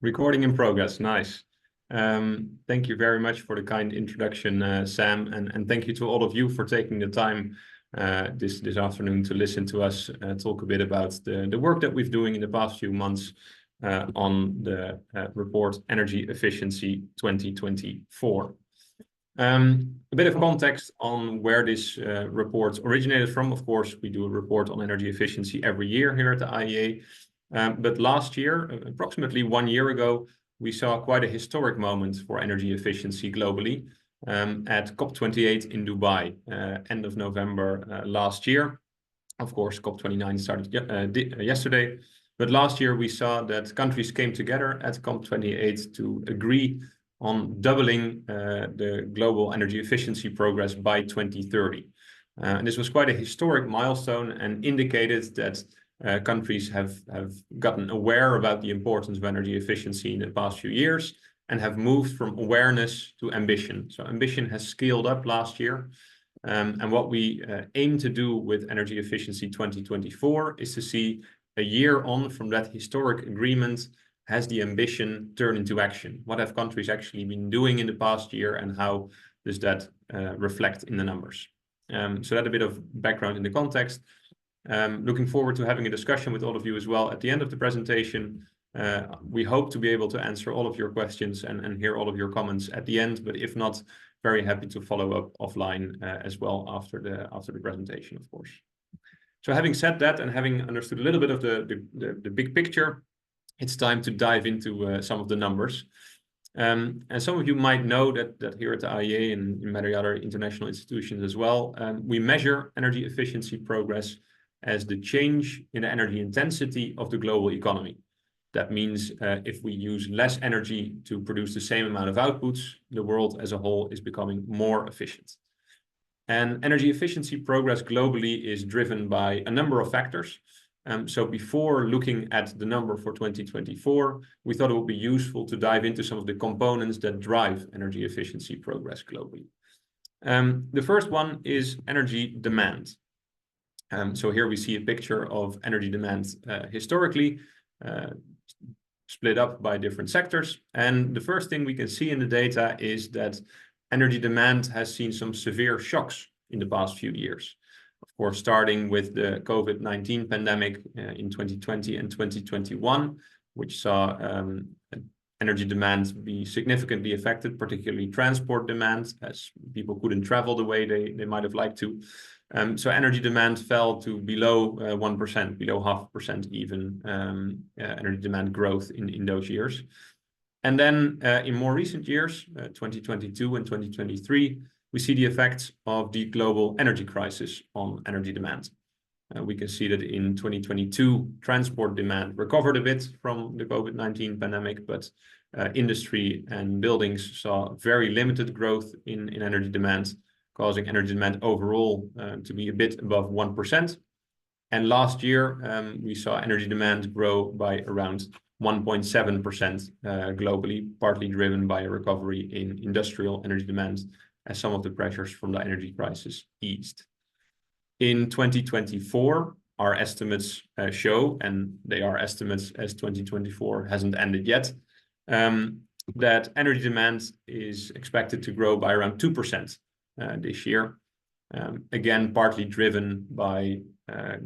Recording in progress. Nice. Thank you very much for the kind introduction, Sam, and thank you to all of you for taking the time this afternoon to listen to us talk a bit about the work that we've doing in the past few months on the report Energy Efficiency 2024. A bit of context on where this report originated from. Of course, we do a report on energy efficiency every year here at the IEA. But last year, approximately 1 year ago, we saw quite a historic moment for energy efficiency globally at COP28 in Dubai, end of November last year. Of course, COP29 started yesterday. But last year, we saw that countries came together at COP28 to agree on doubling the global energy efficiency progress by 2030. And this was quite a historic milestone and indicated that countries have gotten aware about the importance of energy efficiency in the past few years and have moved from awareness to ambition. So ambition has scaled up last year. And what we aim to do with Energy Efficiency 2024 is to see a year on from that historic agreement, has the ambition turned into action? What have countries actually been doing in the past year, and how does that reflect in the numbers? So that's a bit of background in the context. Looking forward to having a discussion with all of you as well at the end of the presentation. We hope to be able to answer all of your questions and hear all of your comments at the end, but if not, very happy to follow up offline as well after the presentation, of course. So having said that and having understood a little bit of the big picture, it's time to dive into some of the numbers. And some of you might know that here at the IEA and in many other international institutions as well, we measure energy efficiency progress as the change in the energy intensity of the global economy. That means if we use less energy to produce the same amount of outputs, the world as a whole is becoming more efficient. And energy efficiency progress globally is driven by a number of factors. So before looking at the number for 2024, we thought it would be useful to dive into some of the components that drive energy efficiency progress globally. The first one is energy demand. So here we see a picture of energy demand historically, split up by different sectors. And the first thing we can see in the data is that energy demand has seen some severe shocks in the past few years. Of course, starting with the COVID-19 pandemic in 2020 and 2021, which saw energy demand be significantly affected, particularly transport demand, as people couldn't travel the way they might have liked to. So energy demand fell to below 1%, below 0.5% even, energy demand growth in those years. And then in more recent years, 2022 and 2023, we see the effects of the global energy crisis on energy demand. We can see that in 2022, transport demand recovered a bit from the COVID-19 pandemic, but industry and buildings saw very limited growth in energy demand, causing energy demand overall to be a bit above 1%. And last year, we saw energy demand grow by around 1.7% globally, partly driven by a recovery in industrial energy demand as some of the pressures from the energy crisis eased. In 2024, our estimates show, and they are estimates as 2024 hasn't ended yet, that energy demand is expected to grow by around 2% this year. Again, partly driven by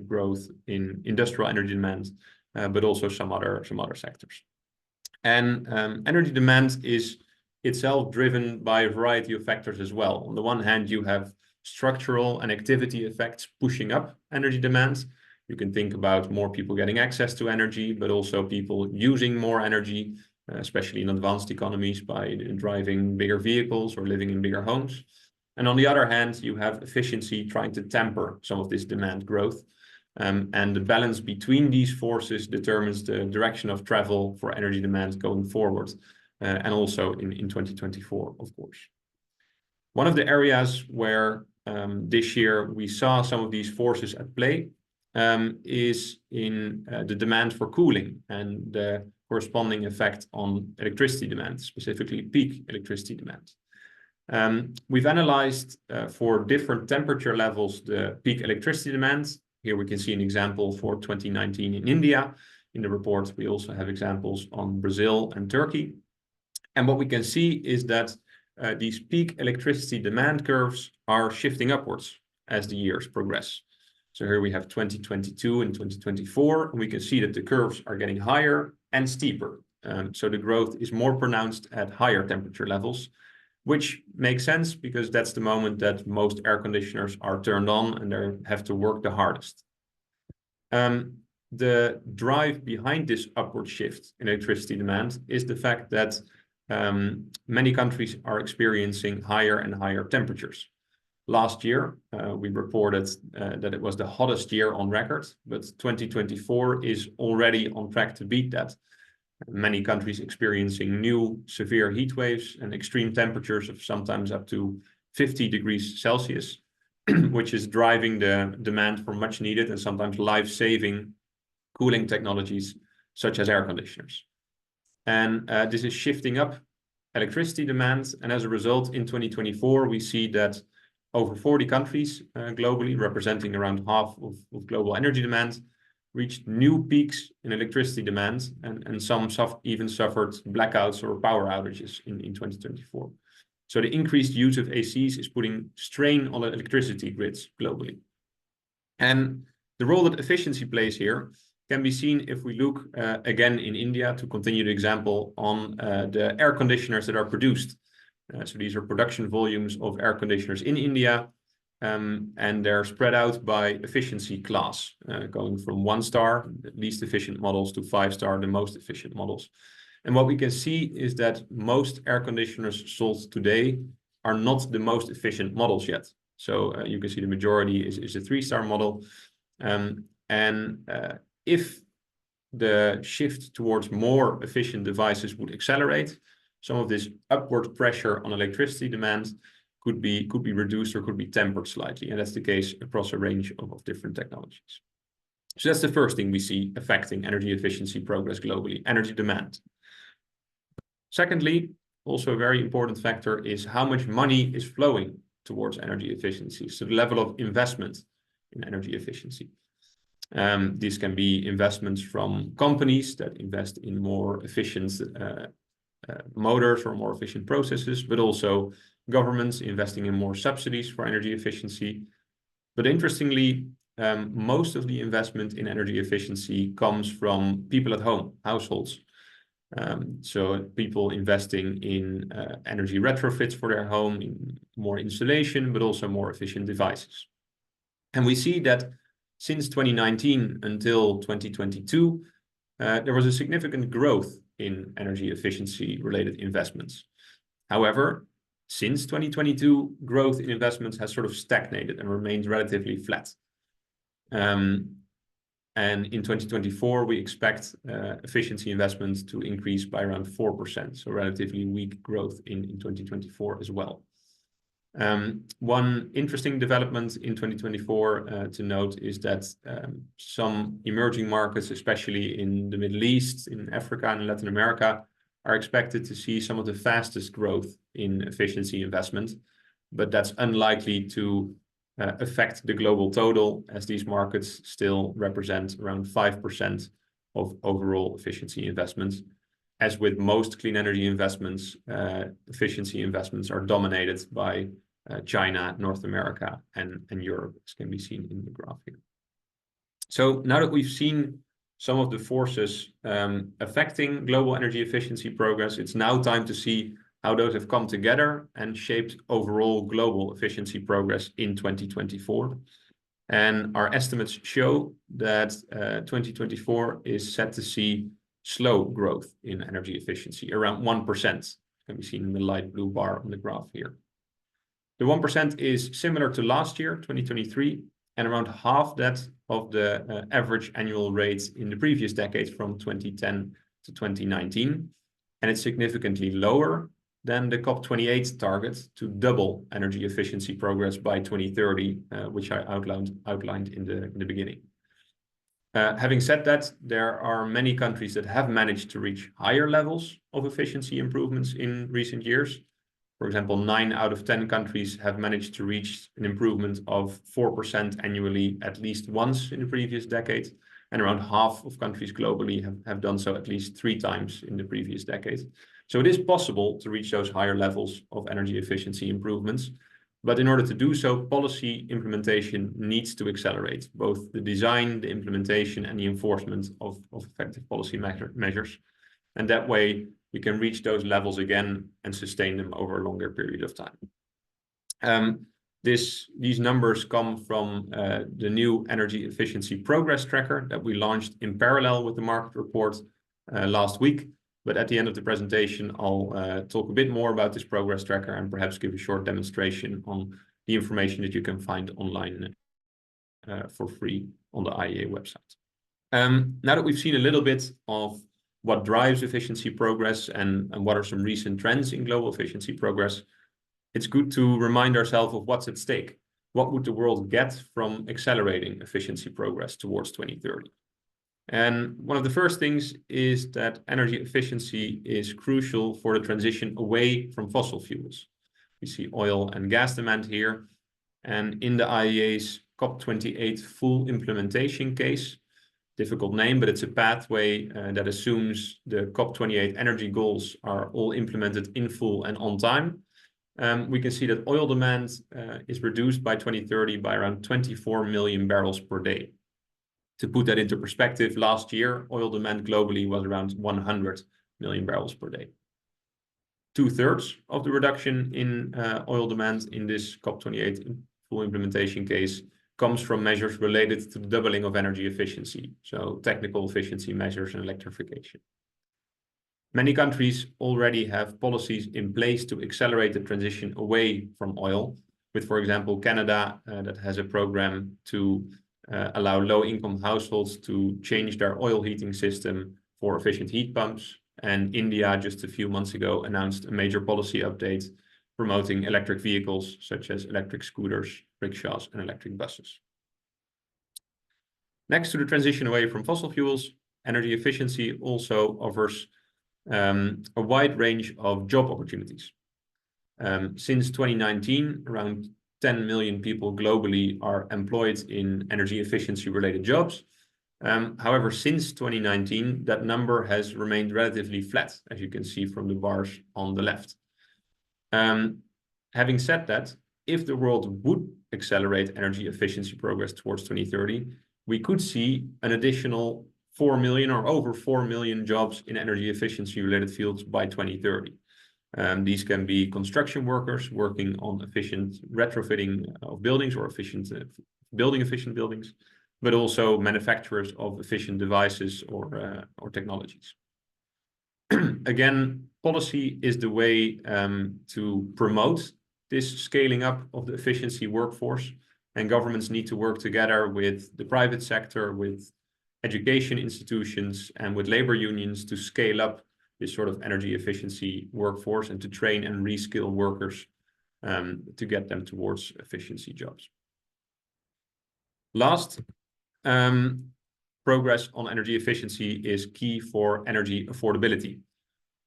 growth in industrial energy demand, but also some other sectors. And energy demand is itself driven by a variety of factors as well. On the one hand, you have structural and activity effects pushing up energy demand. You can think about more people getting access to energy, but also people using more energy, especially in advanced economies, by driving bigger vehicles or living in bigger homes. And on the other hand, you have efficiency trying to temper some of this demand growth. And the balance between these forces determines the direction of travel for energy demand going forward, and also in 2024, of course. One of the areas where this year we saw some of these forces at play is in the demand for cooling and the corresponding effect on electricity demand, specifically peak electricity demand. We've analyzed for different temperature levels the peak electricity demand. Here we can see an example for 2019 in India, In the report, we also have examples on Brazil and Turkey. And what we can see is that these peak electricity demand curves are shifting upwards as the years progress. So here we have 2022 and 2024, and we can see that the curves are getting higher and steeper. So the growth is more pronounced at higher temperature levels, which makes sense because that's the moment that most air conditioners are turned on and they have to work the hardest. The drive behind this upward shift in electricity demand is the fact that many countries are experiencing higher and higher temperatures. Last year, we reported that it was the hottest year on record, but 2024 is already on track to beat that. Many countries experiencing new severe heat waves and extreme temperatures of sometimes up to 50 degrees Celsius, which is driving the demand for much needed and sometimes life-saving cooling technologies such as air conditioners. And this is shifting up electricity demand. And as a result, in 2024, we see that over 40 countries globally, representing around half of global energy demand, reached new peaks in electricity demand, and some even suffered blackouts or power outages in 2024. So the increased use of ACs is putting strain on the electricity grids globally. And the role that efficiency plays here can be seen if we look again in India, to continue the example, on the air conditioners that are produced. So these are production volumes of air conditioners in India, and they're spread out by efficiency class, going from 1-star, the least efficient models, to 5-star, the most efficient models. And what we can see is that most air conditioners sold today are not the most efficient models yet. So you can see the majority is a 3-star model. If the shift towards more efficient devices would accelerate, some of this upward pressure on electricity demand could be reduced or could be tempered slightly. And that's the case across a range of different technologies. So that's the first thing we see affecting energy efficiency progress globally, energy demand. Secondly, also a very important factor is how much money is flowing towards energy efficiency. So the level of investment in energy efficiency. These can be investments from companies that invest in more efficient motors or more efficient processes, but also governments investing in more subsidies for energy efficiency. But interestingly, most of the investment in energy efficiency comes from people at home, households. So people investing in energy retrofits for their home, in more insulation, but also more efficient devices. And we see that since 2019 until 2022, there was a significant growth in energy efficiency related investments. However, since 2022, growth in investments has sort of stagnated and remained relatively flat. And in 2024, we expect efficiency investments to increase by around 4%, so relatively weak growth in 2024 as well. One interesting development in 2024 to note is that some emerging markets, especially in the Middle East, in Africa and Latin America, are expected to see some of the fastest growth in efficiency investment, but that's unlikely to affect the global total, as these markets still represent around 5% of overall efficiency investments. As with most clean energy investments, efficiency investments are dominated by China, North America, and Europe, as can be seen in the graph here. So now that we've seen some of the forces affecting global energy efficiency progress, it's now time to see how those have come together and shaped overall global efficiency progress in 2024. And our estimates show that 2024 is set to see slow growth in energy efficiency, around 1%, can be seen in the light blue bar on the graph here. The 1% is similar to last year, 2023, and around half that of the average annual rates in the previous decades from 2010 to 2019. And it's significantly lower than the COP28 target to double energy efficiency progress by 2030, which I outlined in the beginning. Having said that, there are many countries that have managed to reach higher levels of efficiency improvements in recent years. For example, 9 out of 10 countries have managed to reach an improvement of 4% annually at least once in the previous decade. and around half of countries globally have done so at least 3 times in the previous decade. So it is possible to reach those higher levels of energy efficiency improvements. But in order to do so, policy implementation needs to accelerate, both the design, the implementation, and the enforcement of effective policy measures. And that way, we can reach those levels again and sustain them over a longer period of time. These numbers come from the new Energy Efficiency Progress Tracker that we launched in parallel with the market report last week. But at the end of the presentation, I'll talk a bit more about this progress tracker and perhaps give a short demonstration on the information that you can find online for free on the IEA website. Now that we've seen a little bit of what drives efficiency progress and what are some recent trends in global efficiency progress, it's good to remind ourselves of what's at stake. What would the world get from accelerating efficiency progress towards 2030? And one of the first things is that energy efficiency is crucial for the transition away from fossil fuels. We see oil and gas demand here. And in the IEA's COP28 full implementation case, difficult name, but it's a pathway that assumes the COP28 energy goals are all implemented in full and on time. We can see that oil demand is reduced by 2030 by around 24 million barrels per day. To put that into perspective, last year, oil demand globally was around 100 million barrels per day. 2/3 of the reduction in oil demand in this COP28 full implementation case comes from measures related to the doubling of energy efficiency, so technical efficiency measures and electrification. Many countries already have policies in place to accelerate the transition away from oil, with, for example, Canada that has a program to allow low-income households to change their oil heating system for efficient heat pumps. And India, just a few months ago, announced a major policy update promoting electric vehicles, such as electric scooters, rickshaws, and electric buses. Next to the transition away from fossil fuels, energy efficiency also offers a wide range of job opportunities. Since 2019, around 10 million people globally are employed in energy efficiency related jobs. However, since 2019, that number has remained relatively flat, as you can see from the bars on the left. Having said that, if the world would accelerate energy efficiency progress towards 2030, we could see an additional 4 million or over 4 million jobs in energy efficiency related fields by 2030. These can be construction workers working on efficient retrofitting of buildings or building efficient buildings, but also manufacturers of efficient devices or technologies. Again, policy is the way to promote this scaling up of the efficiency workforce, and governments need to work together with the private sector, with education institutions, and with labor unions to scale up this sort of energy efficiency workforce and to train and reskill workers to get them towards efficiency jobs. Last, progress on energy efficiency is key for energy affordability.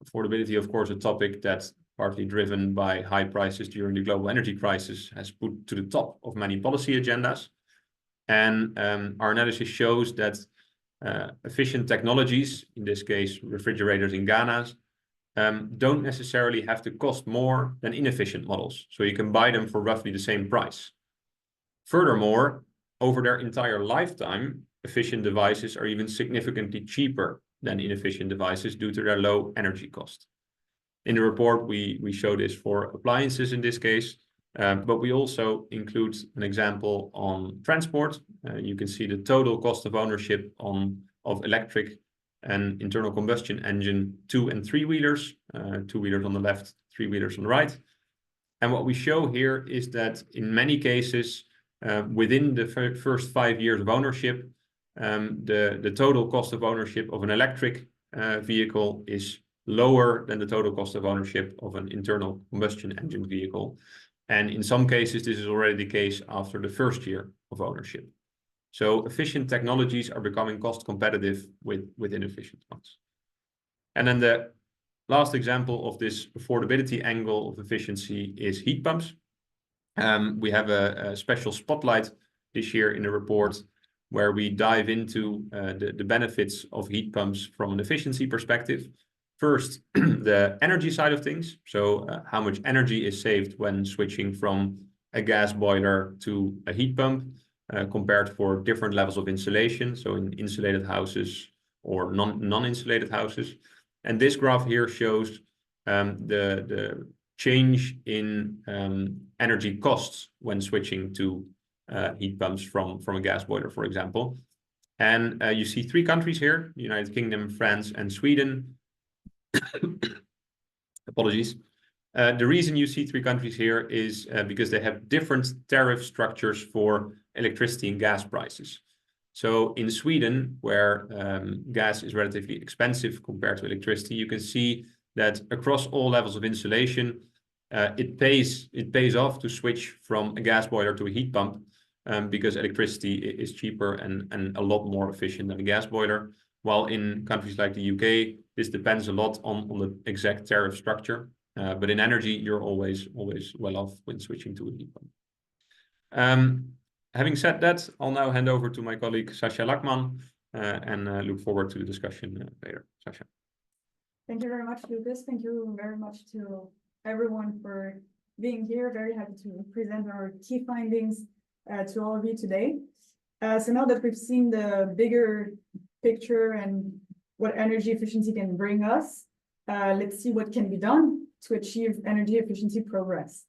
Affordability, of course, a topic that's partly driven by high prices during the global energy crisis, has put to the top of many policy agendas. And our analysis shows that efficient technologies, in this case refrigerators in Ghana, don't necessarily have to cost more than inefficient models, so you can buy them for roughly the same price. Furthermore, over their entire lifetime, efficient devices are even significantly cheaper than inefficient devices due to their low energy cost. In the report, we show this for appliances in this case, but we also include an example on transport. You can see the total cost of ownership of electric and internal combustion engine 2- and 3-wheelers, 2-wheelers on the left, 3-wheelers on the right. And what we show here is that in many cases, within the first 5 years of ownership, the total cost of ownership of an electric vehicle is lower than the total cost of ownership of an internal combustion engine vehicle. And in some cases, this is already the case after the first year of ownership. So efficient technologies are becoming cost competitive with inefficient ones. And then the last example of this affordability angle of efficiency is heat pumps. We have a special spotlight this year in the report where we dive into the benefits of heat pumps from an efficiency perspective. First, the energy side of things. So how much energy is saved when switching from a gas boiler to a heat pump, compared for different levels of insulation, so in insulated houses or non-insulated houses. And this graph here shows the change in energy costs when switching to heat pumps from a gas boiler, for example. And you see 3 countries here: United Kingdom, France, and Sweden. Apologies. The reason you see 3 countries here is because they have different tariff structures for electricity and gas prices. So in Sweden, where gas is relatively expensive compared to electricity, you can see that across all levels of insulation, it pays off to switch from a gas boiler to a heat pump, because electricity is cheaper and a lot more efficient than a gas boiler. While in countries like the UK, this depends a lot on the exact tariff structure. But in energy, you're always well off when switching to a heat pump. Having said that, I'll now hand over to my colleague Sasha Lackman, and look forward to the discussion later. Sasha. Thank you very much, Lucas. Thank you very much to everyone for being here. Very happy to present our key findings to all of you today. So now that we've seen the bigger picture and what energy efficiency can bring us, let's see what can be done to achieve energy efficiency progress.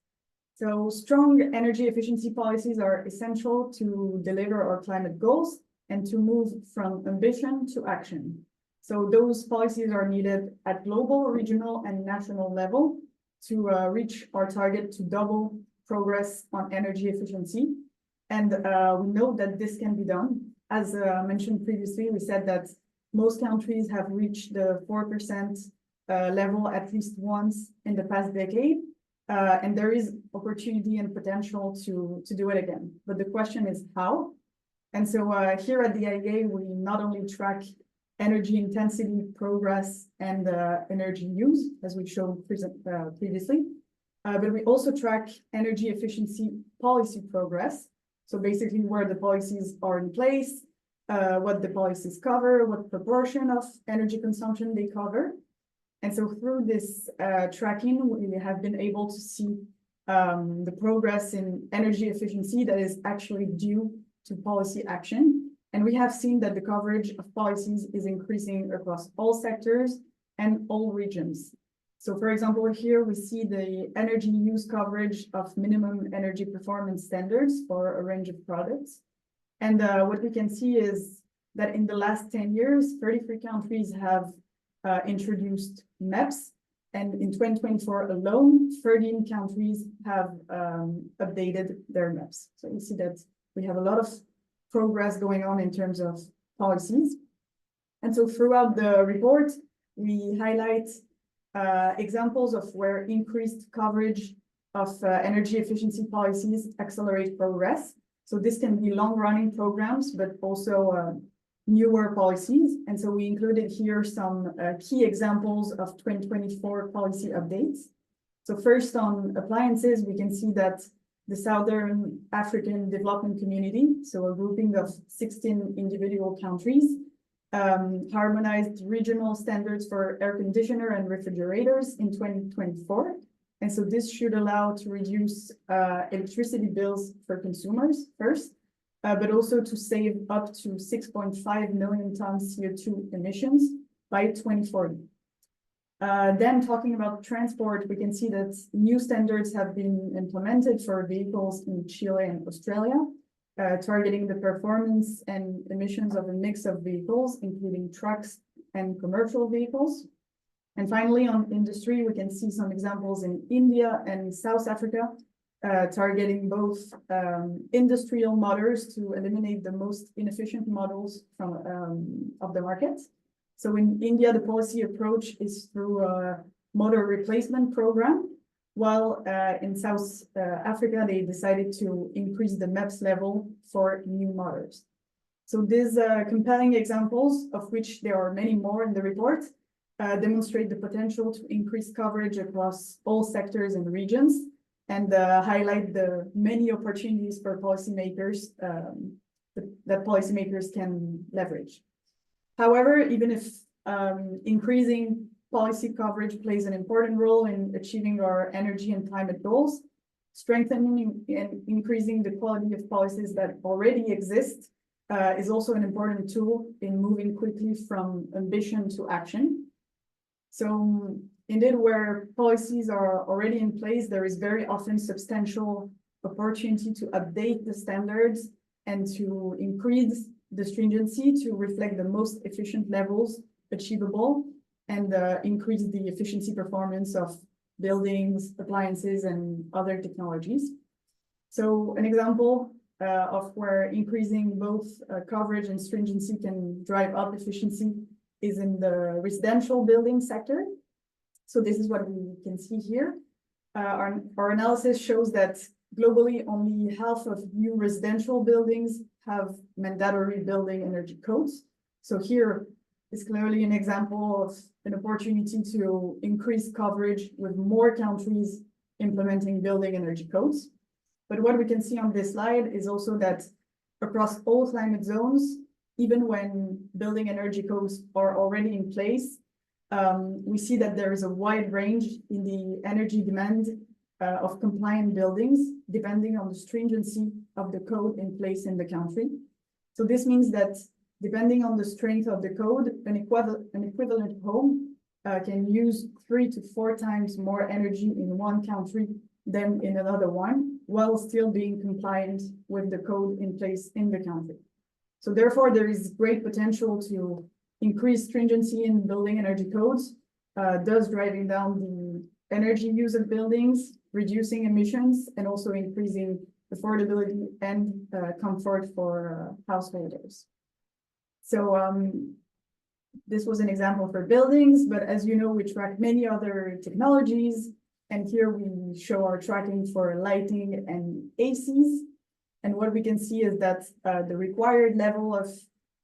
So strong energy efficiency policies are essential to deliver our climate goals and to move from ambition to action. So those policies are needed at global, regional, and national level to reach our target to double progress on energy efficiency. And we know that this can be done. As mentioned previously, we said that most countries have reached the 4% level at least once in the past decade. And there is opportunity and potential to do it again. But the question is how? And so here at the IEA, we not only track energy intensity progress and energy use, as we showed previously, but we also track energy efficiency policy progress. So basically where the policies are in place, what the policies cover, what proportion of energy consumption they cover. And so through this tracking, we have been able to see the progress in energy efficiency that is actually due to policy action. And we have seen that the coverage of policies is increasing across all sectors and all regions. So for example, here we see the energy use coverage of minimum energy performance standards for a range of products. And what we can see is that in the last 10 years, 33 countries have introduced MEPs. And in 2024 alone, 13 countries have updated their MEPs. So you see that we have a lot of progress going on in terms of policies. And so throughout the report, we highlight examples of where increased coverage of energy efficiency policies accelerate progress. So this can be long-running programs, but also newer policies. And so we included here some key examples of 2024 policy updates. So first on appliances, we can see that the Southern African Development Community, so a grouping of 16 individual countries, harmonized regional standards for air conditioner and refrigerators in 2024. And so this should allow to reduce electricity bills for consumers first, but also to save up to 6.5 million tons CO2 emissions by 2040. Then talking about transport, we can see that new standards have been implemented for vehicles in Chile and Australia, targeting the performance and emissions of a mix of vehicles, including trucks and commercial vehicles. And finally, on industry, we can see some examples in India and South Africa, targeting both industrial motors to eliminate the most inefficient models from of the market. So in India, the policy approach is through a motor replacement program, while in South Africa, they decided to increase the MEPS level for new motors. So these compelling examples, of which there are many more in the report, demonstrate the potential to increase coverage across all sectors and regions, and highlight the many opportunities for policymakers that policymakers can leverage. However, even if increasing policy coverage plays an important role in achieving our energy and climate goals, strengthening and increasing the quality of policies that already exist is also an important tool in moving quickly from ambition to action. So indeed, where policies are already in place, there is very often substantial opportunity to update the standards and to increase the stringency to reflect the most efficient levels achievable and increase the efficiency performance of buildings, appliances, and other technologies. So an example of where increasing both coverage and stringency can drive up efficiency is in the residential building sector. So this is what we can see here. Our analysis shows that globally, only half of new residential buildings have mandatory building energy codes. So here is clearly an example of an opportunity to increase coverage with more countries implementing building energy codes. But what we can see on this slide is also that across all climate zones, even when building energy codes are already in place, we see that there is a wide range in the energy demand of compliant buildings, depending on the stringency of the code in place in the country. So this means that depending on the strength of the code, an equivalent home can use 3 to 4 times more energy in one country than in another one, while still being compliant with the code in place in the country. So therefore, there is great potential to increase stringency in building energy codes, thus driving down the energy use of buildings, reducing emissions, and also increasing affordability and comfort for householders. So this was an example for buildings, but as you know, we track many other technologies. And here we show our tracking for lighting and ACs. And what we can see is that the required level of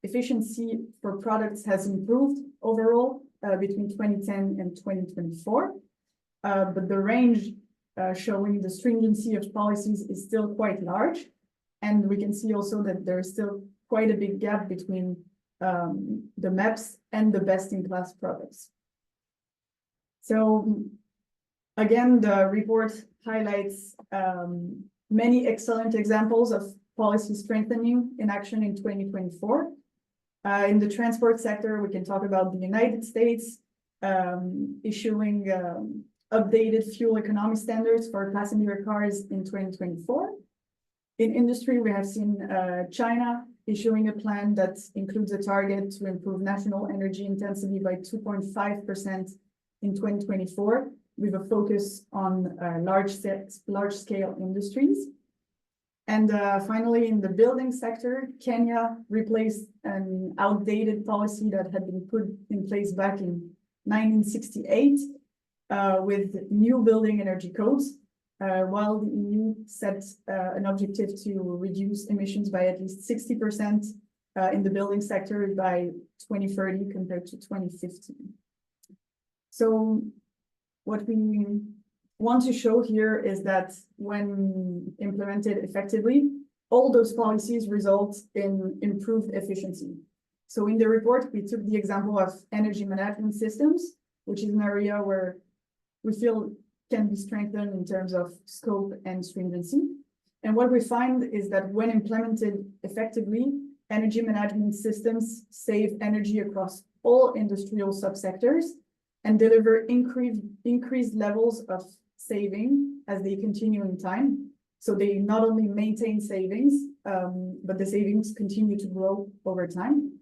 efficiency for products has improved overall between 2010 and 2024. But the range showing the stringency of policies is still quite large. And we can see also that there is still quite a big gap between the maps and the best-in-class products. So again, the report highlights many excellent examples of policy strengthening in action in 2024. In the transport sector, we can talk about the United States issuing updated fuel economy standards for passenger cars in 2024. In industry, we have seen China issuing a plan that includes a target to improve national energy intensity by 2.5% in 2024, with a focus on large-scale industries. And finally, in the building sector, Kenya replaced an outdated policy that had been put in place back in 1968 with new building energy codes, while the EU set an objective to reduce emissions by at least 60% in the building sector by 2030 compared to 2015. So what we want to show here is that when implemented effectively, all those policies result in improved efficiency. So in the report, we took the example of energy management systems, which is an area where we feel can be strengthened in terms of scope and stringency. And what we find is that when implemented effectively, energy management systems save energy across all industrial subsectors and deliver increased levels of saving as they continue in time. So they not only maintain savings, but the savings continue to grow over time.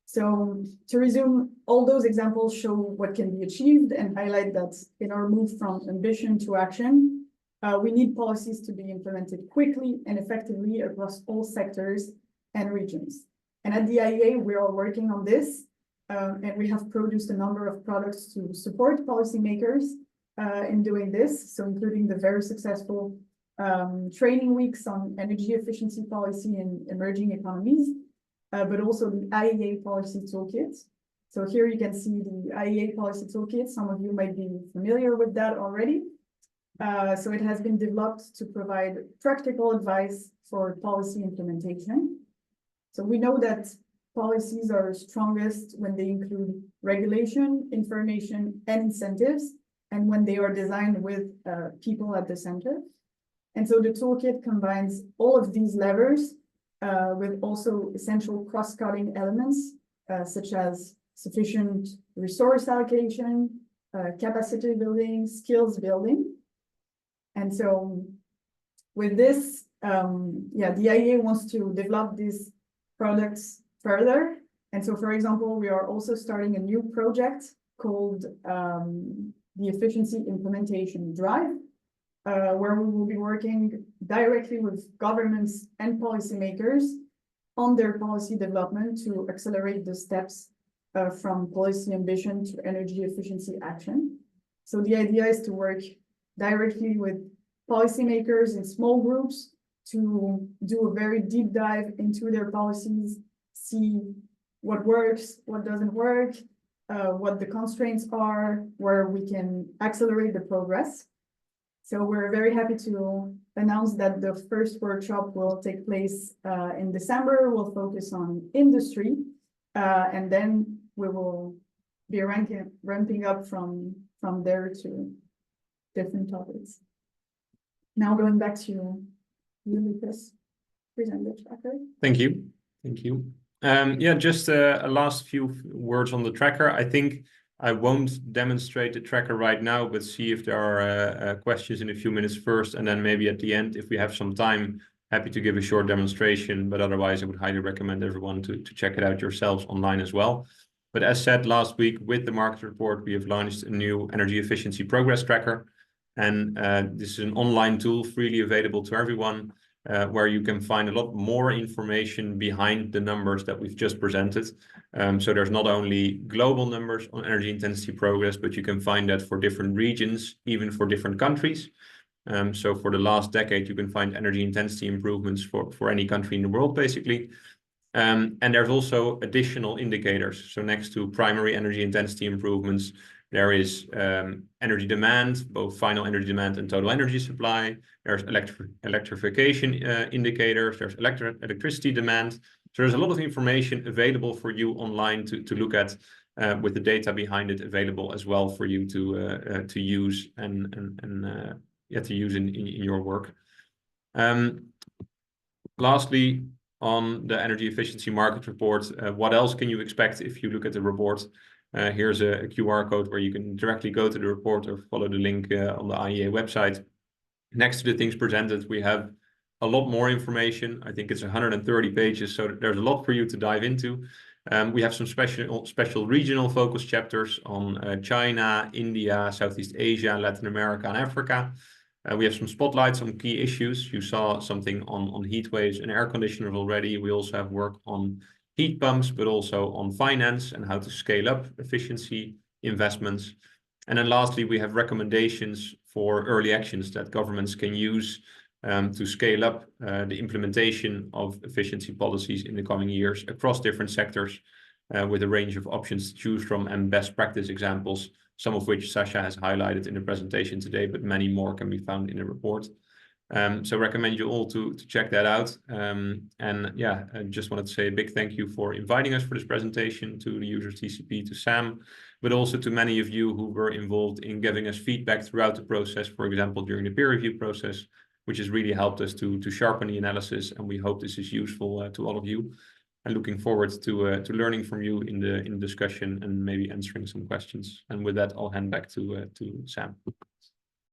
So to resume, all those examples show what can be achieved and highlight that in our move from ambition to action, we need policies to be implemented quickly and effectively across all sectors and regions. And at the IEA, we are working on this, and we have produced a number of products to support policymakers in doing this, so including the very successful training weeks on energy efficiency policy in emerging economies, but also the IEA policy toolkit. So here you can see the IEA policy toolkit. Some of you might be familiar with that already. So it has been developed to provide practical advice for policy implementation. So we know that policies are strongest when they include regulation, information, and incentives, and when they are designed with people at the center. And so the toolkit combines all of these levers with also essential cross-cutting elements, such as sufficient resource allocation, capacity building, skills building. And so with this, the IEA wants to develop these products further. And so, for example, we are also starting a new project called the Efficiency Implementation Drive, where we will be working directly with governments and policymakers on their policy development to accelerate the steps from policy ambition to energy efficiency action. So the idea is to work directly with policymakers in small groups to do a very deep dive into their policies, see what works, what doesn't work, what the constraints are, where we can accelerate the progress. So we're very happy to announce that the first workshop will take place in December. We'll focus on industry, and then we will be ramping up from there to different topics. Now going back to you, Lucas, present the tracker. Thank you. Thank you. Yeah, just a last few words on the tracker. I think I won't demonstrate the tracker right now, but see if there are questions in a few minutes first, and then maybe at the end, if we have some time, happy to give a short demonstration, but otherwise I would highly recommend everyone to check it out yourselves online as well. But as said last week with the market report, we have launched a new energy efficiency progress tracker. And this is an online tool freely available to everyone, where you can find a lot more information behind the numbers that we've just presented. So there's not only global numbers on energy intensity progress, but you can find that for different regions, even for different countries. So for the last decade, you can find energy intensity improvements for any country in the world, basically. And there's also additional indicators. So next to primary energy intensity improvements, there is energy demand, both final energy demand and total energy supply. There's electrification indicators. There's electricity demand. So there's a lot of information available for you online to look at, with the data behind it available as well for you to use and to use in your work. Lastly, on the energy efficiency market report, what else can you expect if you look at the report? Here's a QR code where you can directly go to the report or follow the link on the IEA website. Next to the things presented, we have a lot more information. I think it's 130 pages, so there's a lot for you to dive into. We have some special regional focus chapters on China, India, Southeast Asia, Latin America, and Africa. We have some spotlights on key issues. You saw something on heat waves and air conditioners already. We also have work on heat pumps, but also on finance and how to scale up efficiency investments. And then lastly, we have recommendations for early actions that governments can use to scale up the implementation of efficiency policies in the coming years across different sectors, with a range of options to choose from and best practice examples, some of which Sasha has highlighted in the presentation today, but many more can be found in the report. So recommend you all to check that out. And yeah, I just wanted to say a big thank you for inviting us for this presentation, to the users TCP, to Sam, but also to many of you who were involved in giving us feedback throughout the process, for example, during the peer review process, which has really helped us to sharpen the analysis. And we hope this is useful to all of you. And looking forward to learning from you in the discussion and maybe answering some questions. And with that, I'll hand back to Sam.